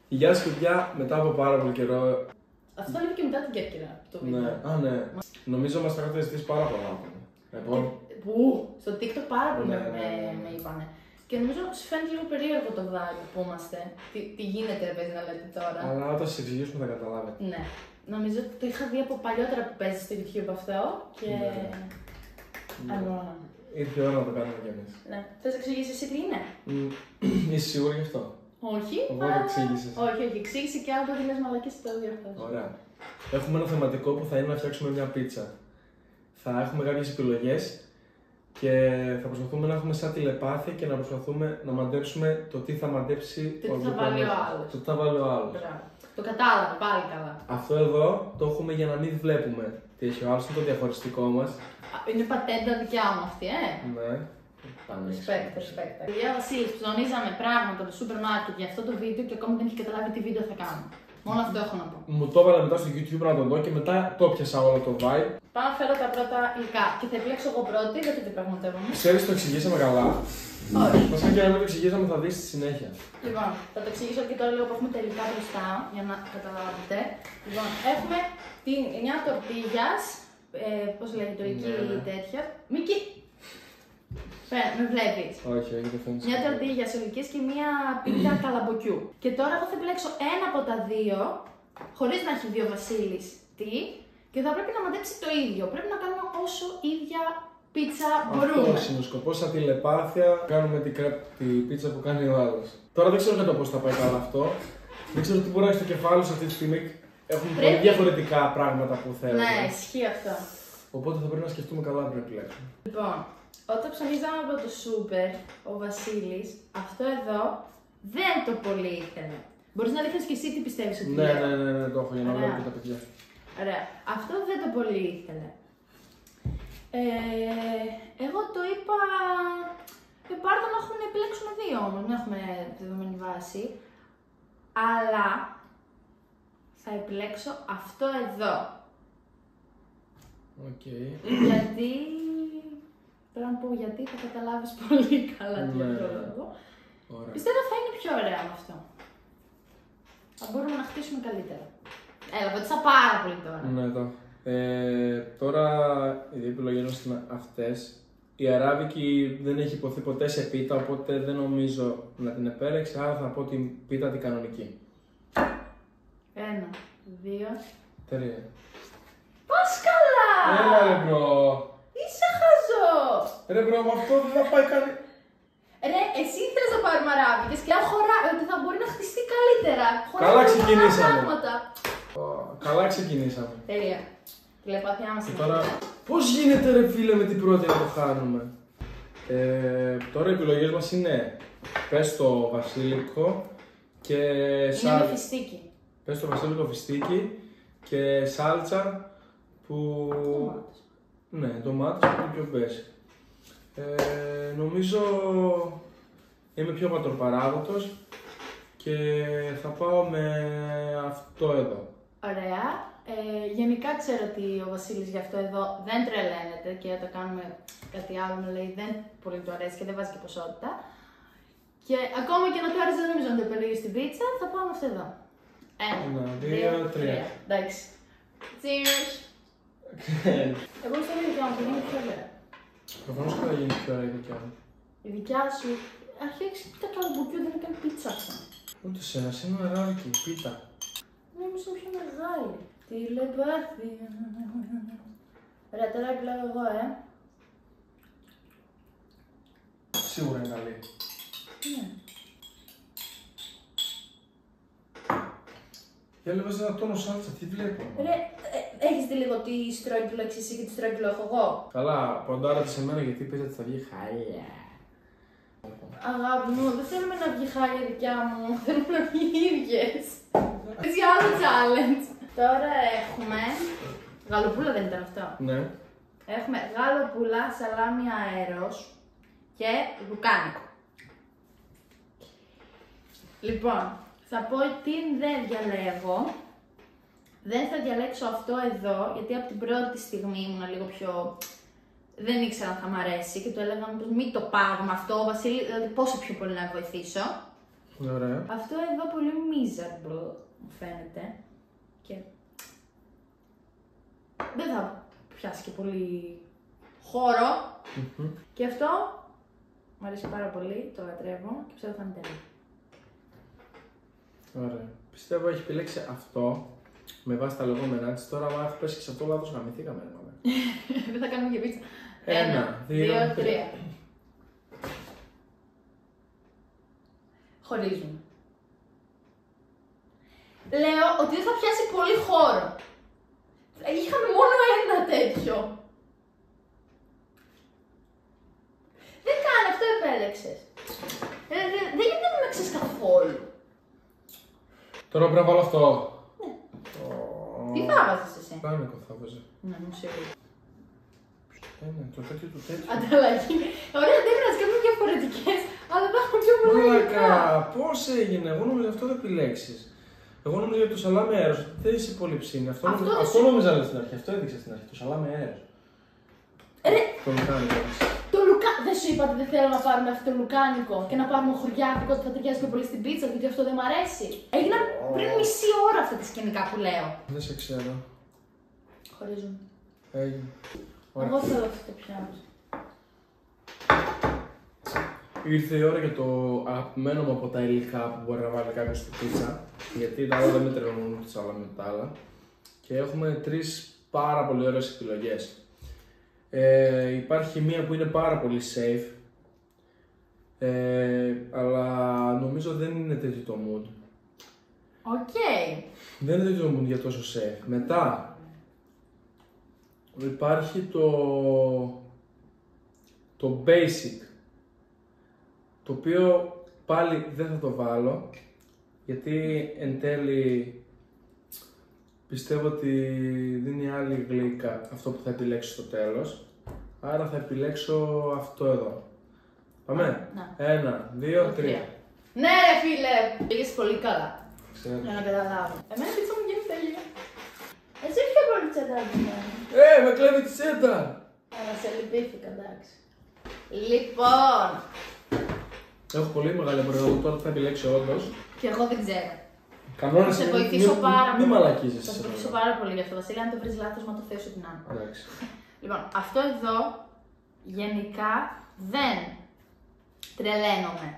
Γεια σας παιδιά, μετά από πάρα πολύ καιρό. Αυτό λέει και μετά την Κέρκυρα το βίντεο. Ναι, ναι. Νομίζω μας τα έχετε ζητήσει πάρα πολλά. Πού, στο TikTok πάρα πολύ με είπανε. Και νομίζω ότι σου φαίνεται λίγο περίεργο το vibe που είμαστε. Τι γίνεται, παίζει να λέτε τώρα. Αλλά όταν σας εξηγήσουμε θα καταλάβετε. Ναι. Νομίζω ότι το είχα δει από παλιότερα που παίζει στο YouTube αυτό και. Ναι. Ήρθε η ώρα να το κάνουμε κι εμείς. Ναι. Θες να εξηγήσεις εσύ τι είναι? Είσαι σίγουρη γι' αυτό? Όχι. Οπότε εξήγησες. Όχι, εξήγησε και άλλο ότι λες μαλακές στο διορθώσεις. Ωραία. Έχουμε ένα θεματικό που θα είναι να φτιάξουμε μια πίτσα. Θα έχουμε κάποιες επιλογές και θα προσπαθούμε να έχουμε σαν τηλεπάθεια και να προσπαθούμε να μαντέψουμε το τι θα μαντέψει το τι θα βάλει ο άλλος. Το τι θα βάλει ο άλλος. Το κατάλαβα πάλι καλά. Αυτό εδώ το έχουμε για να μην βλέπουμε τι έχει ο άλλος, είναι το διαχωριστικό μας. Είναι πατέντα δικιά μου αυτή, Ναι. Respect. Παιδιά Βασίλης, που νομίζαμε πράγματα από το σούπερ μάρκετ για αυτό το βίντεο και ακόμη δεν έχει καταλάβει τι βίντεο θα κάνουμε. Μόνο αυτό έχω να πω. Μου το έβαλα μετά στο YouTube να το δω και μετά το πιάσα όλο το vibe. Πάω να φέρω τα πρώτα υλικά και θα επιλέξω εγώ πρώτη, δεν το πραγματεύομαι. Ξέρεις, το εξηγήσαμε καλά. Όχι. Βασικά και να μην το εξηγήσαμε θα δεις στη συνέχεια. Λοιπόν, θα το εξηγήσω και τώρα λίγο που έχουμε τα υλικά μπροστά για να καταλάβετε. Λοιπόν, έχουμε την 9 τορτίγιας, πώς λέγεται το εκεί τέτοια. Μίκη! Με βλέπεις. Όχι, δεν φαίνεται. Μια τορτίγια ολικής και μια πίτσα καλαμποκιού. Και τώρα εγώ θα επιλέξω ένα από τα δύο, χωρίς να έχει δει ο Βασίλης τι, και θα πρέπει να μαντέψει το ίδιο. Πρέπει να κάνουμε όσο ίδια πίτσα μπορούμε. Αυτό είναι ο σκοπός, σαν τηλεπάθεια. Κάνουμε την πίτσα που κάνει ο άλλος. Τώρα δεν ξέρω κατά πώς θα πάει καλά αυτό. Δεν ξέρω τι μπορεί να έχει στο κεφάλι σου αυτή τη στιγμή. Έχουμε πολύ διαφορετικά πράγματα που θέλουμε. Ναι, ισχύει αυτό. Οπότε θα πρέπει να σκεφτούμε καλά πριν επιλέξουμε. Λοιπόν, όταν ψωνίζαμε από το σούπερ, ο Βασίλης, αυτό εδώ δεν το πολύ ήθελε. Μπορείς να δείχνεις και εσύ τι πιστεύεις ότι Ναι, το έχω για να βλέπω και τα παιδιά. Ωραία. Αυτό δεν το πολύ ήθελε. Εγώ το είπα. Πάρ' το να έχουμε να επιλέξουμε δύο όμως, δεν έχουμε δεδομένη βάση. Αλλά θα επιλέξω αυτό εδώ. Γιατί. Τώρα να πω γιατί θα καταλάβεις πολύ καλά τι λόγο. Πιστεύω θα είναι πιο ωραία με αυτό. Θα μπορούμε να χτίσουμε καλύτερα. Έλα, βοήθησα πάρα πολύ τώρα. Ναι, εδώ. Τώρα οι δύο επιλογές μας είναι αυτές. Η αράβικη δεν έχει υποθεί ποτέ σε πίτα, οπότε δεν νομίζω να την επέλεξε, άρα θα πω την πίτα την κανονική. 1, 2, 3. Πας καλά! Έλα ρε μπρο! Είσαι χαζός! Ρε μπρο, με αυτό δεν θα πάει καλή. Ρε, εσύ ήθελες να πάρουμε αράβικες και ότι θα μπορεί να χτιστεί καλύτερα. Καλά ξεκινήσαμε. Καλά ξεκινήσαμε. Τέλεια. Τηλεπάθειά μας είναι. Τώρα, πώς γίνεται ρε φίλε με την πρώτη να το χάνουμε. Τώρα οι επιλογές μας είναι πες το βασίλικο και είναι φιστίκι. Πες το βασίλικο φιστίκι και σάλτσα που... Ναι, ντομάτες που είναι πιο μπες. Νομίζω είμαι πιο πατροπαράδοτος και θα πάω με αυτό εδώ. Ωραία. Γενικά ξέρω ότι ο Βασίλης για αυτό εδώ δεν τρελαίνεται και όταν κάνουμε κάτι άλλο μου λέει δεν πολύ του αρέσει και δεν βάζει και ποσότητα. Και ακόμα και να του άρεσε δεν νομίζω να το επιλέγει στην πίτσα, θα πάω με αυτό εδώ. 1, 2, 3. Εντάξει. Cheers! Εγώ στο δικιά μου, θα γίνει πιο ωραία. Προφανώς και θα γίνει πιο ωραία η δικιά μου. Η δικιά σου, αρχίζει πίτα καλαμποκιού, δεν έκανε πίτσα αυτό. Ούτε σένα, είναι αράβικη, πίτα. Ναι, όμως είναι πιο μεγάλη. Τηλεπάθεια. Ωραία, τώρα επιλέγω εγώ, Σίγουρα είναι καλή. Ναι. Για λίγο ένα τόνο σάλτσα, τι βλέπω. Ρε, έχεις δει λίγο τι στρόγγυλο έχεις εσύ και τι στρόγγυλο έχω εγώ. Καλά, ποντάρατε σε μένα γιατί είπες ότι θα βγει χάλια. Αγάπη μου, δεν θέλουμε να βγει χάλια δικιά μου, θέλουμε να βγει ίδιες. Θες για άλλο challenge. Τώρα έχουμε, γαλοπούλα δεν ήταν αυτό. Ναι. Έχουμε γαλοπούλα, σαλάμι αέρος και λουκάνικο. Λοιπόν, θα πω τι δεν διαλέγω. Δεν θα διαλέξω αυτό εδώ, γιατί από την πρώτη στιγμή ήμουν λίγο πιο... Δεν ήξερα αν θα μ' αρέσει και του έλεγα μήπως μην το πάρουμε αυτό, Βασίλη, δηλαδή πόσο πιο πολύ να βοηθήσω. Ωραία. Αυτό εδώ πολύ miserable μου φαίνεται. Και δεν θα πιάσει και πολύ χώρο. Και αυτό μου αρέσει πάρα πολύ, το λατρεύω και πιστεύω θα είναι τέλειο. Ωραία. Πιστεύω έχει επιλέξει αυτό με βάση τα λεγόμενά της. Τώρα, άμα έχω πέσει και σε αυτό λάθος, γαμηθήκαμε. Δεν θα κάνουμε και πίτσα. 1, 2, 3. Χωρίζουμε. Λέω ότι δεν θα πιάσει πολύ χώρο. Είχαμε μόνο ένα τέτοιο. Δεν κάνει, αυτό επέλεξες. Δεν γιατί δεν με ξέρεις καθόλου. Τώρα πρέπει να βάλω αυτό. Ναι. Τι θα βάζεις εσύ? Πάνικο θα βάζω. Ναι, μου σίγουρα. Το τέτοιο του τέτοιο. Ανταλλαγή. Ωραία, δεν πειράζει, κάνουμε διαφορετικές, αλλά θα έχουμε πιο πολλά υλικά. Μαλάκα, πώς έγινε, εγώ νόμιζα αυτό θα επιλέξεις. Εγώ νόμιζα για το σαλάμι αέρος, δεν είσαι πολύ ψήνη. Αυτό νόμιζα στην αρχή, αυτό έδειξε στην αρχή, το σαλάμι αέρος. Το λουκάνικο. Δεν σου είπα ότι δεν θέλω να πάρουμε αυτό το λουκάνικο και να πάρουμε χωριάτικο ότι θα ταιριάζει πιο πολύ στην πίτσα, γιατί αυτό δεν μ' αρέσει. Έγιναν πριν μισή ώρα αυτά τα σκηνικά που λέω. Δεν σε ξέρω. Χωρίζουμε. Έγινε. Εγώ θέλω αυτό το πιάνω. Ήρθε η ώρα για το αγαπημένο μου από τα υλικά που μπορεί να βάλει κάποιος στη πίτσα. Γιατί τα άλλα δεν με τρελαίνουν ούτε τα άλλα με τα άλλα. Και έχουμε 3 πάρα πολύ ωραίες επιλογές. Υπάρχει μία που είναι πάρα πολύ safe. Αλλά νομίζω δεν είναι τέτοιο το mood. Οκ. Δεν είναι τέτοιο mood για τόσο safe. Μετά υπάρχει το basic, το οποίο πάλι δεν θα το βάλω, γιατί εν τέλει πιστεύω ότι δίνει άλλη γλύκα αυτό που θα επιλέξω στο τέλος, άρα θα επιλέξω αυτό εδώ. Πάμε. 1, 2, 3. Ναι ρε φίλε, πήγες πολύ καλά. Ξέρω. Για να καταλάβω. Εμένα πίτσα μου γίνει τέλεια. Εσύ πιο πολύ τσέντα από μένα. Με κλέβει τη τσέντα! Αλλά σε λυπήθηκα, εντάξει. Λοιπόν. Έχω πολύ μεγάλη εμπορία, τώρα θα επιλέξω όντως. Και εγώ δεν ξέρω. Κανόνες, Θα σε βοηθήσω πάρα πολύ. Μη μαλακίζεσαι. Θα σε βοηθήσω πάρα πολύ γι' αυτό, Βασίλη. Αν το βρεις λάθος, μα το θέσω την άμυνα. Εντάξει. Λοιπόν, αυτό εδώ γενικά δεν τρελαίνομαι.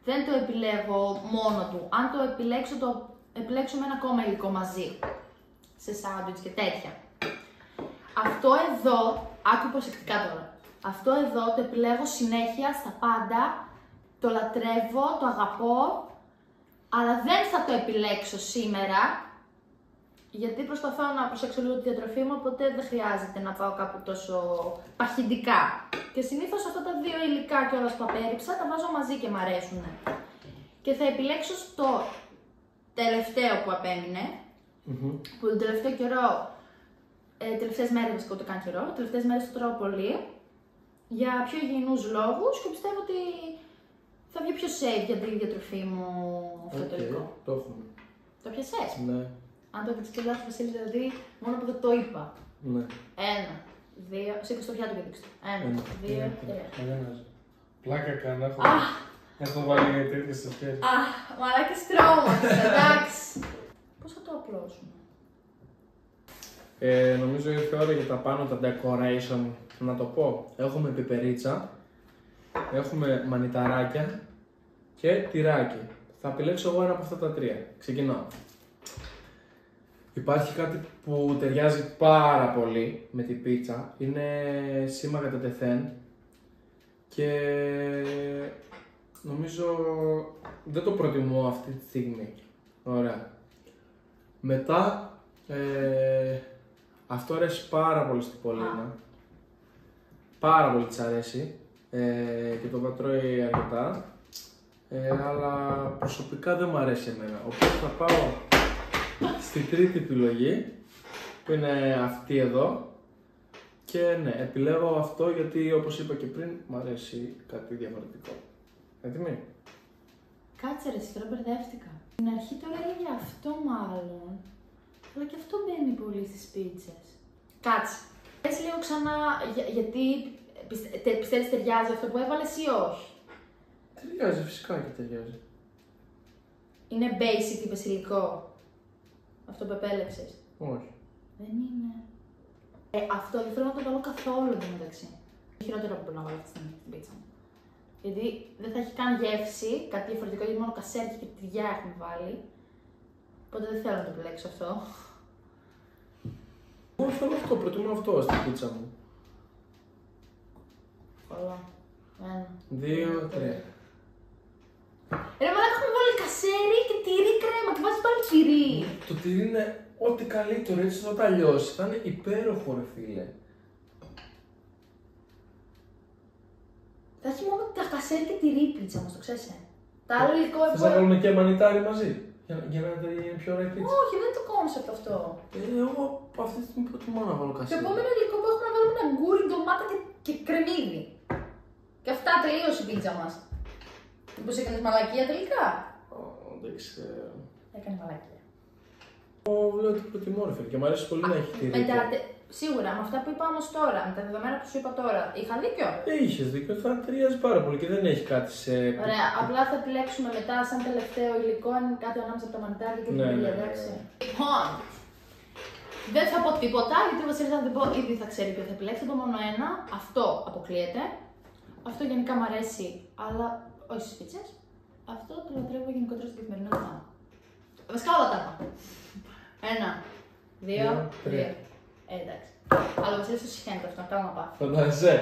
Δεν το επιλέγω μόνο του. Αν το επιλέξω, το επιλέξω με ένα ακόμα υλικό μαζί. Σε σάντουιτς και τέτοια. Αυτό εδώ, άκου προσεκτικά τώρα. Αυτό εδώ το επιλέγω συνέχεια στα πάντα. Το λατρεύω, το αγαπώ. Αλλά δεν θα το επιλέξω σήμερα. Γιατί προσπαθώ να προσέξω λίγο τη διατροφή μου, οπότε δεν χρειάζεται να πάω κάπου τόσο παχυντικά. Και συνήθως αυτά τα 2 υλικά κιόλας που απέριψα τα βάζω μαζί και μ' αρέσουν. Και θα επιλέξω στο τελευταίο που απέμεινε, που τον τελευταίο καιρό, τελευταίες μέρες βασικά ούτε καν καιρό, τελευταίες μέρες το τρώω πολύ, για πιο υγιεινούς λόγους και πιστεύω ότι θα βγει πιο safe για τη διατροφή μου αυτό το υλικό. Το έχουμε. Το πιασες? Ναι. Αν το δείξεις και λάθος, Βασίλη, δηλαδή μόνο που δεν το είπα. Ναι. 1, 2, σήκω στο πιάτο και δείξτε. 1, 2, 3. Πλάκα κάνω, έχω βάλει τέτοια στο χέρι. Αχ, μαλάκες τρόμαξες, εντάξει. Πώς θα το απλώσουμε? Νομίζω ήρθε ώρα για τα πάνω, τα decoration, να το πω. Έχουμε πιπερίτσα, έχουμε μανιταράκια και τυράκι. Θα επιλέξω εγώ ένα από αυτά τα 3. Ξεκινάω. Υπάρχει κάτι που ταιριάζει πάρα πολύ με την πίτσα. Είναι σήμα κατά τεθέν και νομίζω δεν το προτιμώ αυτή τη στιγμή. Ωραία. Μετά, αυτό αρέσει πάρα πολύ στην Πολίνα. Πάρα πολύ της αρέσει και το πατρώει αρκετά. Αλλά προσωπικά δεν μου αρέσει εμένα. Οπότε θα πάω στη τρίτη επιλογή, που είναι αυτή εδώ. Και ναι, επιλέγω αυτό γιατί όπως είπα και πριν, μου αρέσει κάτι διαφορετικό. Έτοιμοι? Κάτσε ρε, τώρα μπερδεύτηκα. Στην αρχή τώρα έλεγε αυτό μάλλον, αλλά και αυτό μπαίνει πολύ στις πίτσες. Κάτσε. Πες λίγο ξανά, γιατί πιστεύεις ταιριάζει αυτό που έβαλες ή όχι? Ταιριάζει, φυσικά και ταιριάζει. Είναι basic, είπες υλικό. Αυτό που επέλεξες. Όχι. Δεν είναι. Αυτό δεν θέλω να το βάλω καθόλου εντωμεταξύ. Το χειρότερο που μπορώ να βάλω αυτή τη στιγμή στην πίτσα μου. Γιατί δεν θα έχει καν γεύση, κάτι διαφορετικό, γιατί μόνο κασέρι και τυριά έχουμε βάλει. Οπότε δεν θέλω να το επιλέξω αυτό. Εγώ θέλω αυτό, προτιμώ αυτό στην πίτσα μου. Πολλά. 1, 2, 3. Ρε μαλάκα, έχουμε βάλει κασέρι και τυρί κρέμα και βάζεις πάλι τυρί. Το τυρί είναι ό,τι καλύτερο, έτσι θα τα λιώσει. Θα είναι υπέροχο, ρε φίλε. Θα έχει μόνο τα κασέρι και τυρί η πίτσα μας, το ξέρεις. Τα άλλο υλικό Θες να βάλουμε και μανιτάρι μαζί, για να είναι πιο ωραία η πίτσα. Όχι, δεν είναι το κόνσεπτ αυτό. Εγώ αυτή τη στιγμή προτιμώ να βάλω Το κασέρι. επόμενο υλικό που έχουμε να βάλουμε είναι αγκούρι, ντομάτα και κρεμμύδι. Και αυτά τελείωσε η πίτσα μας. Μήπως έκανες μαλακία τελικά? Δεν ξέρω. Έκανε μαλακία. Εγώ λέω ότι προτιμώ, ρε φίλε, και μου αρέσει πολύ να έχει τυρί. Σίγουρα, με αυτά που είπα όμως τώρα, με τα δεδομένα που σου είπα τώρα, είχα δίκιο. Είχες δίκιο, θα ταιριάζει πάρα πολύ και δεν έχει κάτι σε. Ωραία, απλά θα επιλέξουμε μετά σαν τελευταίο υλικό αν είναι κάτι ανάμεσα από τα μανιτάρια και την τυρί, εντάξει. Λοιπόν, δεν θα πω τίποτα γιατί ο Βασίλης θα την πω ήδη θα ξέρει ποιο θα επιλέξει. Θα πω μόνο ένα. Αυτό αποκλείεται. Αυτό γενικά μου αρέσει, αλλά όχι στις πίτσες. Αυτό το λατρεύω γενικότερα στην καθημερινότητα. Βασικά όλα τα είπα. 1, 2, 3. Εντάξει. Αλλά ο Βασίλης το συχαίνεται αυτό, κάνω να πάω. Φαντάζεσαι.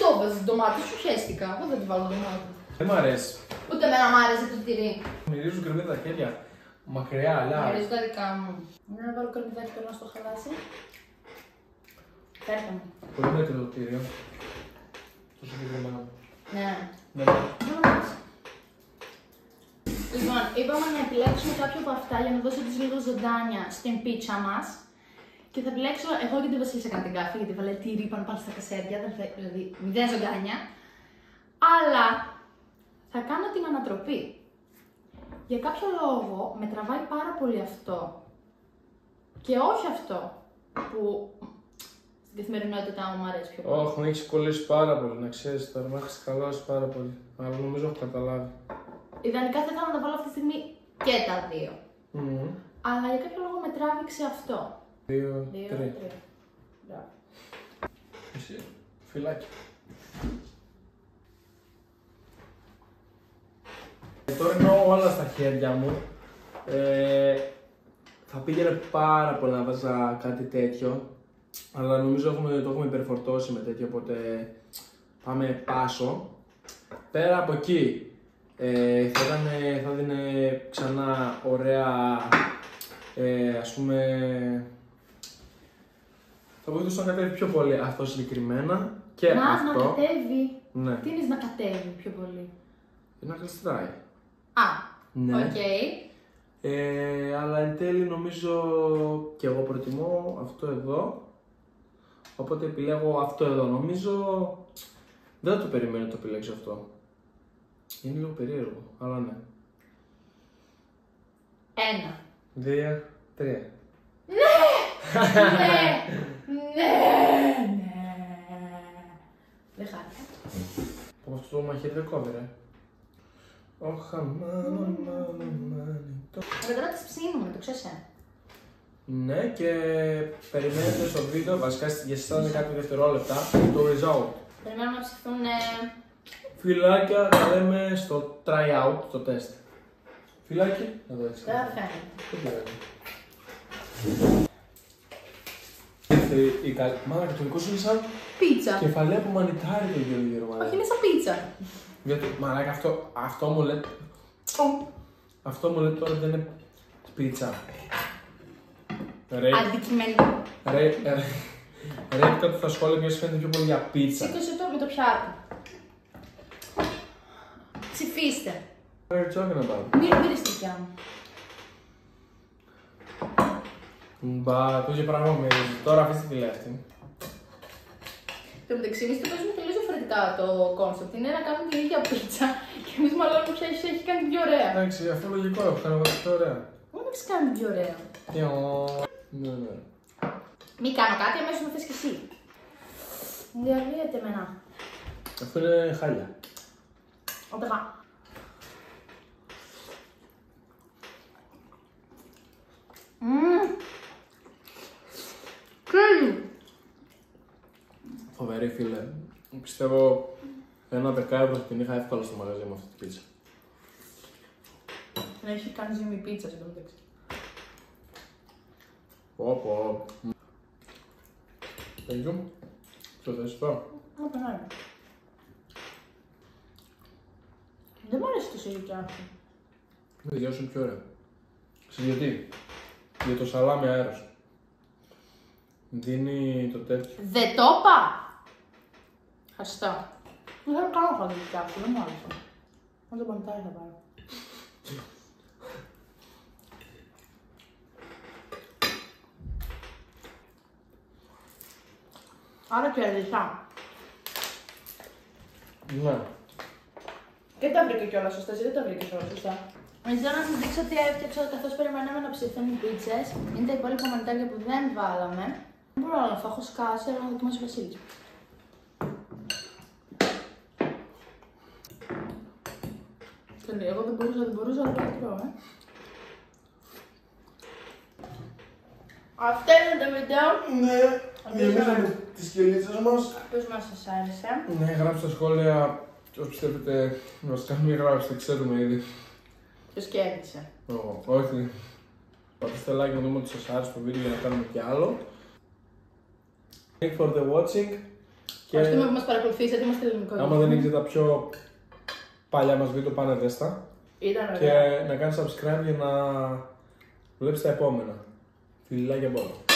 Το έβαζες ντομάτα, σου χαίστηκα. Εγώ δεν τη βάλω ντομάτα. Δεν μ' αρέσει. Ούτε εμένα μ' άρεσε το τυρί. Μυρίζουν κρεμμύδι τα χέρια. Μακριά, αλλά. Μυρίζω τα δικά μου. Δεν να βάλω κρεμμυδάκι τώρα να στο χαλάσει. Φέρτε μου. Πολύ μέτρο το τύριο. Το συγκεκριμένο. Ναι. Ναι. Λοιπόν, είπαμε να επιλέξουμε κάποιο από αυτά για να δώσω τις λίγο ζωντάνια στην πίτσα μας. Και θα επιλέξω εγώ και την Βασίλισσα έκανε την κάφη, γιατί βάλε τυρί πάνω στα κασέρια, δηλαδή 0 ζωντάνια. Αλλά θα κάνω την ανατροπή. Για κάποιο λόγο με τραβάει πάρα πολύ αυτό. Και όχι αυτό που στην καθημερινότητά μου αρέσει πιο πολύ. Όχι, με έχεις κολλήσει πάρα πολύ, να ξέρεις τώρα, με έχεις χαλάσει πάρα πολύ. Αλλά νομίζω έχω καταλάβει. Ιδανικά θα ήθελα να τα βάλω αυτή τη στιγμή και τα δύο. Αλλά για κάποιο λόγο με τράβηξε αυτό. 2, 3. Μπράβο. Εσύ, φυλάκι. Τώρα εννοώ όλα στα χέρια μου. Θα πήγαινε πάρα πολύ να βάζα κάτι τέτοιο. Αλλά νομίζω το έχουμε υπερφορτώσει με τέτοιο, οπότε πάμε πάσο. Πέρα από εκεί, θα δίνει ξανά ωραία, ας πούμε, θα βοηθούσε να κατέβει πιο πολύ αυτό συγκεκριμένα και αυτό. Να κατέβει. Ναι. Τι είναι να κατέβει πιο πολύ? Να γλιστράει. Α, ναι. Οκ. Αλλά εν τέλει νομίζω και εγώ προτιμώ αυτό εδώ. Οπότε επιλέγω αυτό εδώ. Νομίζω δεν θα το περιμένω να το επιλέξω αυτό. Είναι λίγο περίεργο, αλλά ναι. 1. 2, 3. Ναι! Ναι! Ναι! Δεν χάρηκα. Από αυτό το μαχαίρι δεν κόβει, ρε. Όχα, Αλλά τώρα τις ψήνουμε, το ξέρεις. Ναι, και περιμένετε στο βίντεο, βασικά για εσάς είναι κάτι δευτερόλεπτα, το result. Περιμένουμε να ψηθούν. Φιλάκια, τα λέμε στο try out, το test. Φιλάκι, εδώ έτσι. Δεν φαίνεται. Δεν πειράζει. Η καλή. Μάλακα, το δικό σου είναι σαν Πίτσα. κεφαλαία από μανιτάρι το γύρω μάλακα. Όχι, είναι σαν πίτσα. Γιατί, μαλάκα, αυτό μου λέει. Αυτό μου λέει τώρα δεν είναι πίτσα. Ρε, Αντικειμενικό. ρε, κάτι στα σχόλια ποιος φαίνεται πιο πολύ για πίτσα. Σήκωσε το με το πιάτο. Ψηφίστε. What are you talking about? Μην στη δικιά μου. Μπα, το ίδιο πράγμα με τώρα αφήστε τη λέει αυτή. Το μεταξύ, εμείς το παίζουμε τελείως διαφορετικά το κόνσεπτ. Είναι να κάνουμε την ίδια πίτσα και εμείς μάλλον ποια έχει κάνει την πιο ωραία. Εντάξει, αυτό λογικό έχω κάνει εγώ πιο ωραία. Δεν έχεις κάνει την πιο ωραία. Ναι, ναι. Μην κάνω κάτι, αμέσως να θες και εσύ. Διαλύεται εμένα. Αυτό είναι χάλια. Ωραία. Πιστεύω ένα 10€ θα την είχα εύκολα στο μαγαζί μου αυτή την πίτσα. Να έχει κάνει ζύμη πίτσα, δεν το Πω. Thank you. Στο θες εδώ. Απενάει. Δεν μου αρέσει το σιρικιά αυτό. Με διώσουν πιο ωραία. Ξέρεις γιατί? Για το σαλάμι αέρος. Δίνει το τέτοιο. Δεν το είπα! Ευχαριστώ. Δεν θέλω καν να φάω σιρικιά αυτό, δεν μου άρεσε. Αν το παντάει θα πάρω. Άρα κέρδισα. Ναι. Και τα βρήκα κιόλας σωστά, εσύ δεν τα βρήκες όλα σωστά. Θέλω να σας δείξω τι έφτιαξα καθώς περιμέναμε να ψηθούν οι πίτσες. Είναι τα υπόλοιπα μανιτάρια που δεν βάλαμε. Δεν μπορώ να φάω, έχω σκάσει, αλλά να δοκιμάσει ο Βασίλης. Εγώ δεν μπορούσα, αλλά το τρώω, Αυτό είναι το βίντεο. Ναι, γεμίσαμε τις σκελίτσες μας. Πώς μας σας άρεσε. Ναι, γράψτε στα σχόλια όσοι πιστεύετε, βασικά μην γράψετε, ξέρουμε ήδη. Ποιος κέρδισε. Όχι. Πατήστε like να δούμε ότι σας άρεσε το βίντεο για να κάνουμε κι άλλο. Thank for the watching. Ευχαριστούμε που μας παρακολουθήσατε, είμαστε ελληνικό. Άμα δεν έχετε τα πιο παλιά μας βίντεο, πάνε δέστα. Ήταν ωραία. Και να κάνετε subscribe για να βλέπετε τα επόμενα. Φιλάκια από όλα.